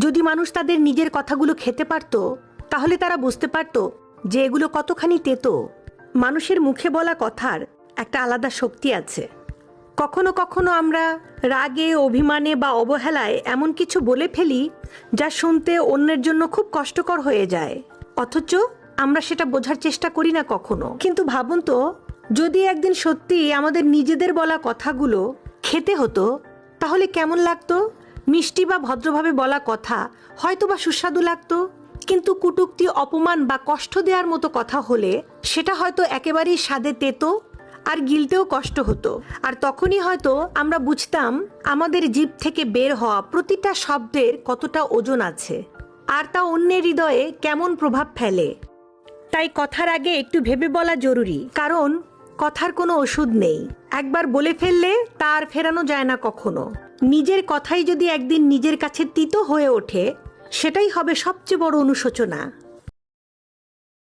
যদি মানুষ তাদের নিজের কথাগুলো খেতে পারত, তাহলে তারা বুঝতে পারত যে এগুলো কতখানি তেতো। মানুষের মুখে বলা কথার একটা আলাদা শক্তি আছে। কখনো কখনো আমরা রাগে, অভিমানে বা অবহেলায় এমন কিছু বলে ফেলি যা শুনতে অন্যের জন্য খুব কষ্টকর হয়ে যায়, অথচ আমরা সেটা বোঝার চেষ্টা করি না কখনো। কিন্তু ভাবুন তো, যদি একদিন সত্যি আমাদের নিজেদের বলা কথাগুলো খেতে হতো, তাহলে কেমন লাগতো? মিষ্টি বা ভদ্রভাবে বলা কথা হয়তো বা সুস্বাদু লাগতো, কিন্তু কটূক্তি, অপমান বা কষ্ট দেওয়ার মতো কথা হলে সেটা হয়তো একেবারেই স্বাদে তেতো আর গিলতেও কষ্ট হতো। আর তখনই হয়তো আমরা বুঝতাম আমাদের জিভ থেকে বের হওয়া প্রতিটা শব্দের কতটা ওজন আছে, আর তা অন্যের হৃদয়ে কেমন প্রভাব ফেলে। তাই কথার আগে একটু ভেবে বলা জরুরি, কারণ কথার কোনো ওষুধ নেই। একবার বলে ফেললে তা আর ফেরানো যায় না কখনো। নিজের কথাই যদি একদিন নিজের কাছে তিতো হয়ে ওঠে, সেটাই হবে সবচেয়ে বড় অনুশোচনা।